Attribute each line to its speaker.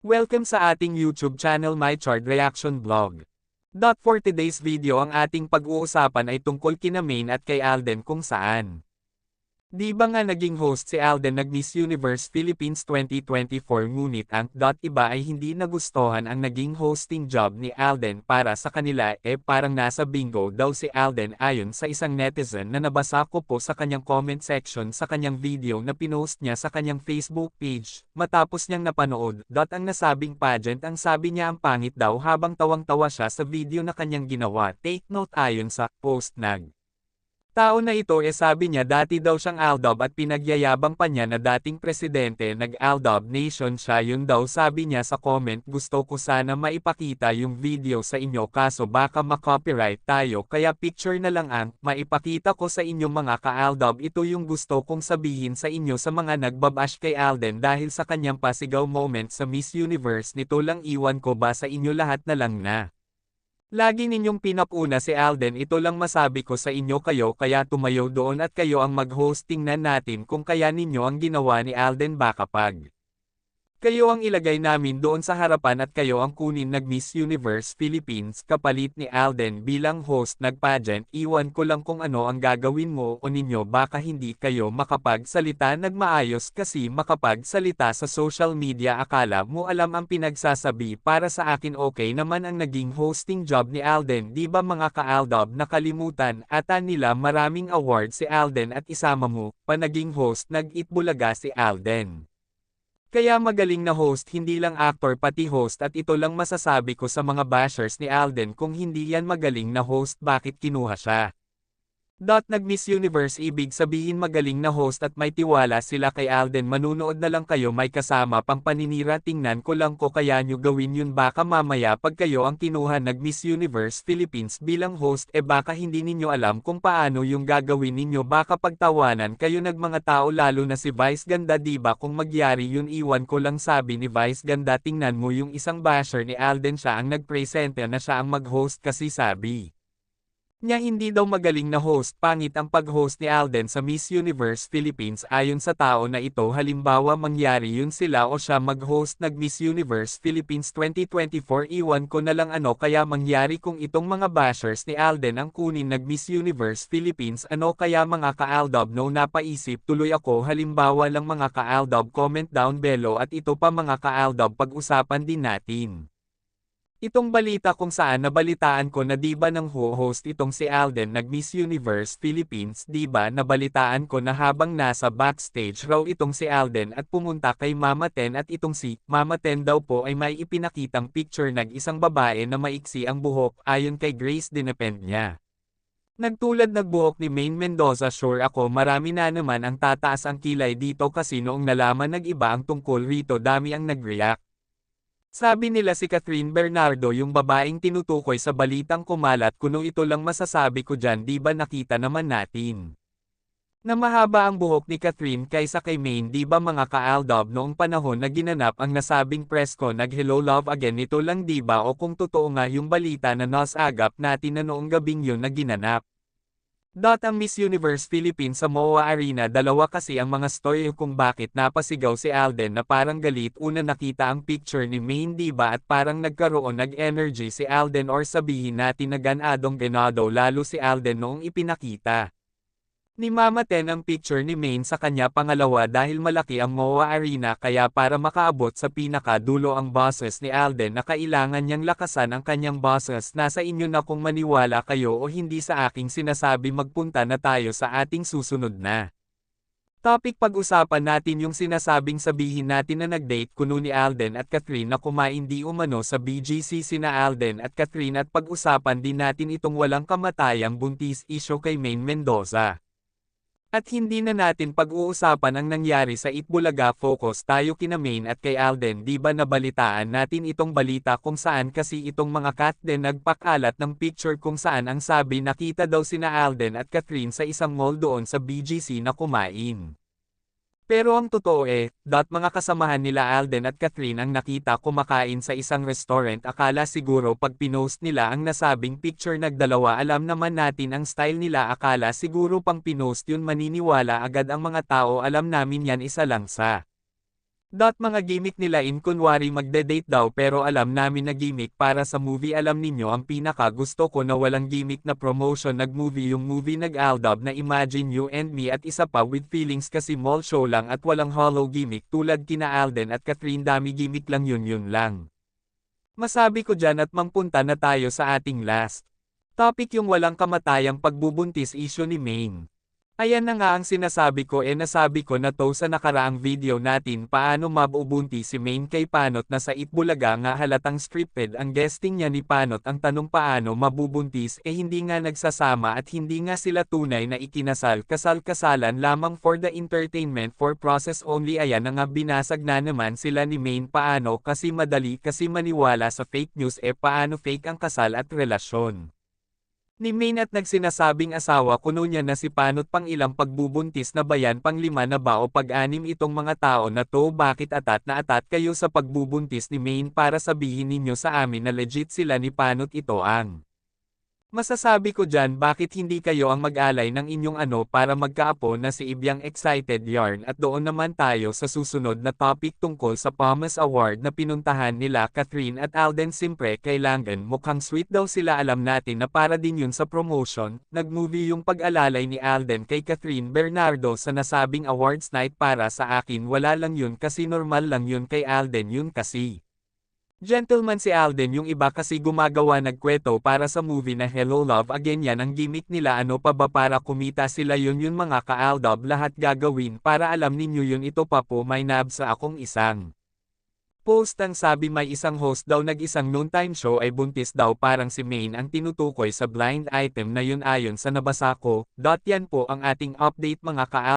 Speaker 1: Welcome sa ating YouTube channel My Chart Reaction Vlog. For today's video ang ating pag-uusapan ay tungkol kina Maine at kay Alden kung saan. Di ba nga naging host si Alden nag Miss Universe Philippines 2024 ngunit ang iba ay hindi nagustuhan ang naging hosting job ni Alden para sa kanila parang nasa bingo daw si Alden ayon sa isang netizen na nabasa ko po sa kanyang comment section sa kanyang video na pinost niya sa kanyang Facebook page, matapos niyang napanood. Ang nasabing pageant ang sabi niya ang pangit daw habang tawang-tawa siya sa video na kanyang ginawa. Take note ayon sa post tao na ito sabi niya dati daw siyang Aldab at pinagyayabang pa niya na dating presidente nag-Aldab Nation siya yun daw sabi niya sa comment gusto ko sana maipakita yung video sa inyo kaso baka ma-copyright tayo kaya picture na lang ang maipakita ko sa inyo mga ka-Aldab ito yung gusto kong sabihin sa inyo sa mga nagbabash kay Alden dahil sa kanyang pasigaw moment sa Miss Universe nito lang iwan ko ba sa inyo lahat na lang na. Lagi ninyong pinapuna si Alden ito lang masabi ko sa inyo kayo kaya tumayo doon at kayo ang mag-hosting na natin kung kaya ninyo ang ginawa ni Alden baka pag. Kayo ang ilagay namin doon sa harapan at kayo ang kunin nag Miss Universe Philippines kapalit ni Alden bilang host nag-pageant iwan ko lang kung ano ang gagawin mo o ninyo baka hindi kayo makapagsalita nagmaayos kasi makapagsalita sa social media akala mo alam ang pinagsasabi para sa akin okay naman ang naging hosting job ni Alden di ba mga ka-Aldab nakalimutan ata nila maraming award si Alden at isama mo pa naging host nag-Itbulaga si Alden. Kaya magaling na host hindi lang actor pati host at ito lang masasabi ko sa mga bashers ni Alden kung hindi yan magaling na host bakit kinuha siya. Nag-Miss Universe ibig sabihin magaling na host at may tiwala sila kay Alden manunood na lang kayo may kasama pang paninira tingnan ko lang ko kaya nyo gawin yun baka mamaya pag kayo ang kinuha nag-Miss Universe Philippines bilang host baka hindi ninyo alam kung paano yung gagawin ninyo baka pagtawanan kayo nag mga tao lalo na si Vice Ganda diba kung magyari yun iwan ko lang sabi ni Vice Ganda tingnan mo yung isang basher ni Alden siya ang nagpresente na siya ang mag-host kasi sabi niya hindi daw magaling na host pangit ang pag-host ni Alden sa Miss Universe Philippines ayon sa tao na ito halimbawa mangyari yun sila o siya mag-host nag Miss Universe Philippines 2024 iwan ko na lang ano kaya mangyari kung itong mga bashers ni Alden ang kunin nag Miss Universe Philippines ano kaya mga ka-Aldab no napaisip tuloy ako halimbawa lang mga ka-Aldab comment down below at ito pa mga ka-Aldab pag-usapan din natin. Itong balita kung saan nabalitaan ko na diba ng host itong si Alden nag Miss Universe Philippines diba nabalitaan ko na habang nasa backstage raw itong si Alden at pumunta kay Mama Ten at itong si Mama Ten daw po ay may ipinakitang picture nag isang babae na maiksi ang buhok ayon kay Grace Dinepend niya. Nagtulad nagbuhok ni Maine Mendoza sure ako marami na naman ang tataas ang kilay dito kasi noong nalaman nag-iba ang tungkol rito dami ang nag-react. Sabi nila si Catherine Bernardo yung babaeng tinutukoy sa balitang kumalat kuno ito lang masasabi ko dyan di ba nakita naman natin. Na mahaba ang buhok ni Catherine kaysa kay Maine di ba mga ka-Aldab noong panahon na ginanap ang nasabing presko nag-Hello Love Again ito lang di ba o kung totoo nga yung balita na nasagap natin na noong gabing yun na ginanap. Ang Miss Universe Philippines sa MOA Arena dalawa kasi ang mga story kung bakit napasigaw si Alden na parang galit una nakita ang picture ni Maine diba at parang nagkaroon nag-energy si Alden or sabihin natin na ganadong ganado lalo si Alden noong ipinakita ni Mama Ten ang picture ni Maine sa kanya pangalawa dahil malaki ang MOA Arena kaya para makaabot sa pinakadulo ang boses ni Alden na kailangan niyang lakasan ang kanyang boses nasa inyo na kung maniwala kayo o hindi sa aking sinasabi magpunta na tayo sa ating susunod na topic pag-usapan natin yung sinasabing sabihin natin na nag-date kuno ni Alden at Catherine na kumain di umano sa BGC sina Alden at Catherine at pag-usapan din natin itong walang kamatayang buntis issue kay Maine Mendoza. At hindi na natin pag-uusapan ang nangyari sa Itbulaga focus tayo kina Maine at kay Alden di ba nabalitaan natin itong balita kung saan kasi itong mga cat din nagpakalat ng picture kung saan ang sabi nakita daw sina Alden at Catherine sa isang mall doon sa BGC na kumain. Pero ang totoo mga kasamahan nila Alden at Catherine ang nakita kumakain sa isang restaurant akala siguro pag pinost nila ang nasabing picture nagdalawa alam naman natin ang style nila akala siguro pang pinost yun maniniwala agad ang mga tao alam namin yan isa lang sa Mga gimmick nila in kunwari magde-date daw pero alam namin na gimmick para sa movie alam ninyo ang pinaka gusto ko na walang gimmick na promotion nag-movie yung movie nag-aldab na Imagine You and Me at isa pa with feelings kasi mall show lang at walang hollow gimmick tulad kina Alden at Catherine dami gimmick lang yun lang. Masabi ko dyan at mangpunta na tayo sa ating last topic yung walang kamatayang pagbubuntis issue ni Maine. Ayan na nga ang sinasabi ko nasabi ko na to sa nakaraang video natin paano mabubunti si Maine kay Panot na sa Itbulaga nga halatang scripted ang guesting niya ni Panot ang tanong paano mabubuntis hindi nga nagsasama at hindi nga sila tunay na ikinasal kasal-kasalan lamang for the entertainment for process only ayan na nga binasag na naman sila ni Maine paano kasi madali kasi maniwala sa fake news paano fake ang kasal at relasyon ni Maine at nagsinasabing asawa kuno niya na si Panot pang ilang pagbubuntis na bayan pang 5 na ba o pag-anim itong mga tao na to bakit atat na atat kayo sa pagbubuntis ni Maine para sabihin ninyo sa amin na legit sila ni Panot ito ang masasabi ko dyan bakit hindi kayo ang mag-alay ng inyong para magkaapo na si Ibyang excited yarn at doon naman tayo sa susunod na topic tungkol sa Palmas Award na pinuntahan nila Catherine at Alden simpre kailangan mukhang sweet daw sila alam natin na para din yun sa promotion, nag-movie yung pag-alalay ni Alden kay Catherine Bernardo sa nasabing awards night para sa akin wala lang yun kasi normal lang yun kay Alden yun kasi. Gentleman si Alden yung iba kasi gumagawa nagkweto para sa movie na Hello Love Again yan ang gimmick nila pa ba para kumita sila yun mga ka-aldab lahat gagawin para alam ninyo yun ito pa po may nabsa akong isang post ang sabi may isang host daw nag-isang noontime show ay buntis daw parang si Maine ang tinutukoy sa blind item na yun ayon sa nabasa ko. Yan po ang ating update mga ka